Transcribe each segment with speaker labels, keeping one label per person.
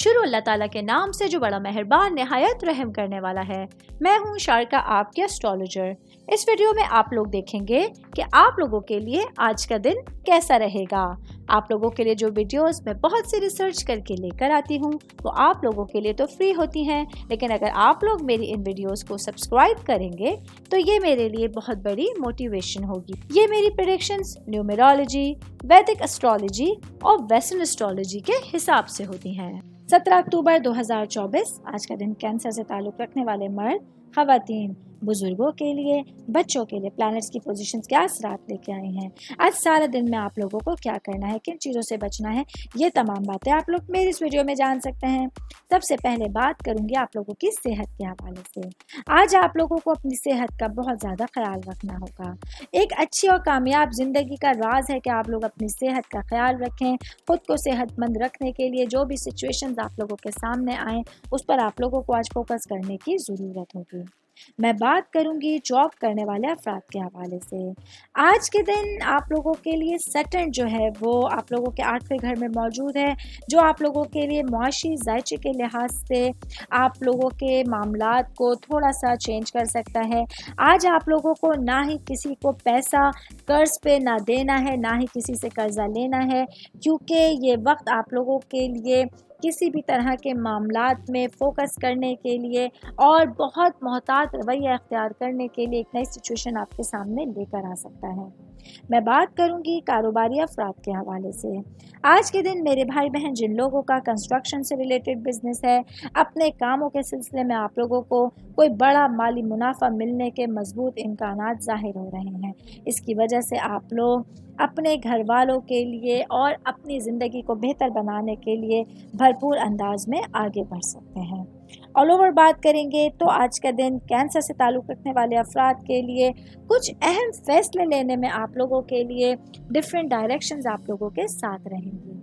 Speaker 1: شروع اللہ تعالیٰ کے نام سے جو بڑا مہربان نہایت رحم کرنے والا ہے۔ میں ہوں شارکا، آپ کے اسٹرالوجر۔ اس ویڈیو میں آپ لوگ دیکھیں گے کہ آپ لوگوں کے لیے آج کا دن کیسا رہے گا۔ آپ لوگوں کے لیے جو ویڈیوز میں بہت سی ریسرچ کر کے لے کر آتی ہوں وہ آپ لوگوں کے لیے تو فری ہوتی ہیں، لیکن اگر آپ لوگ میری ان ویڈیوز کو سبسکرائب کریں گے تو یہ میرے لیے بہت بڑی موٹیویشن ہوگی۔ یہ میری پریڈکشنز نیومرولوجی، ویدک اسٹرالوجی اور ویسٹرن اسٹرالوجی کے حساب سے ہوتی ہیں۔ 17 اکتوبر 2024 آج کا دن کینسر سے تعلق رکھنے والے مرد، خواتین، بزرگوں کے لیے، بچوں کے لیے پلانٹس کی پوزیشنز کیا اثرات لے کے آئی ہیں۔ آج سارا دن میں آپ لوگوں کو کیا کرنا ہے، کن چیزوں سے بچنا ہے، یہ تمام باتیں آپ لوگ میری اس ویڈیو میں جان سکتے ہیں۔ سب سے پہلے بات کروں گی آپ لوگوں کی صحت کے حوالے سے۔ آج آپ لوگوں کو اپنی صحت کا بہت زیادہ خیال رکھنا ہوگا۔ ایک اچھی اور کامیاب زندگی کا راز ہے کہ آپ لوگ اپنی صحت کا خیال رکھیں۔ خود کو صحت مند رکھنے کے لیے جو بھی سچویشنز آپ لوگوں کے سامنے آئیں اس پر آپ لوگوں کو آج فوکس کرنے کی ضرورت ہوگی۔ میں بات کروں گی جاب کرنے والے افراد کے حوالے سے۔ آج کے دن آپ لوگوں کے لیے سیٹرن جو ہے وہ آپ لوگوں کے 8ویں گھر میں موجود ہے، جو آپ لوگوں کے لیے معاشی ذائچے کے لحاظ سے آپ لوگوں کے معاملات کو تھوڑا سا چینج کر سکتا ہے۔ آج آپ لوگوں کو نہ ہی کسی کو پیسہ قرض پہ نہ دینا ہے، نہ ہی کسی سے قرضہ لینا ہے، کیونکہ یہ وقت آپ لوگوں کے لیے کسی بھی طرح کے معاملات میں فوکس کرنے کے لیے اور بہت محتاط رویہ اختیار کرنے کے لیے ایک نئی سچویشن آپ کے سامنے لے کر آ سکتا ہے۔ میں بات کروں گی کاروباری افراد کے حوالے سے۔ آج کے دن میرے بھائی بہن جن لوگوں کا کنسٹرکشن سے ریلیٹڈ بزنس ہے، اپنے کاموں کے سلسلے میں آپ لوگوں کو کوئی بڑا مالی منافع ملنے کے مضبوط امکانات ظاہر ہو رہے ہیں۔ اس کی وجہ سے آپ لوگ اپنے گھر والوں کے لیے اور اپنی زندگی کو بہتر بنانے کے لیے بھرپور انداز میں آگے بڑھ سکتے ہیں۔ آل اوور بات کریں گے تو آج کا دن کینسر سے تعلق رکھنے والے افراد کے لیے کچھ اہم فیصلے لینے میں آپ لوگوں کے لیے ڈیفرنٹ ڈائریکشنز آپ لوگوں کے ساتھ رہیں گی۔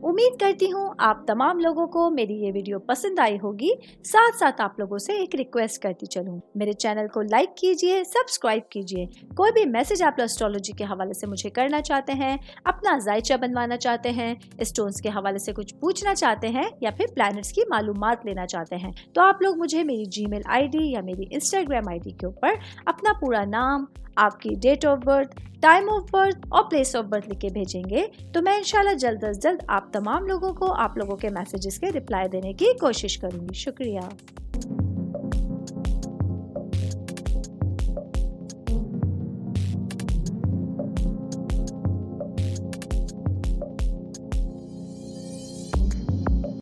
Speaker 1: امید کرتی ہوں آپ تمام لوگوں کو میری یہ ویڈیو پسند آئی ہوگی۔ ساتھ ساتھ آپ لوگوں سے ایک ریکویسٹ کرتی چلوں، میرے چینل کو لائک کیجئے، سبسکرائب کیجئے۔ کوئی بھی میسج آپ اسٹرالوجی کے حوالے سے مجھے کرنا چاہتے ہیں، اپنا ذائچہ بنوانا چاہتے ہیں، اسٹونز کے حوالے سے کچھ پوچھنا چاہتے ہیں یا پھر پلانٹس کی معلومات لینا چاہتے ہیں تو آپ لوگ مجھے میری جی میل آئی ڈی یا میری انسٹاگرام آئی ڈی کے اوپر اپنا پورا نام، آپ کی date of birth, time of birth اور پلیس آف برتھ لکھ کے بھیجیں گے تو میں انشاءاللہ جلد از جلد آپ تمام لوگوں کو آپ لوگوں کے میسیجز کے رپلائی دینے کی کوشش کروں گی۔ شکریہ۔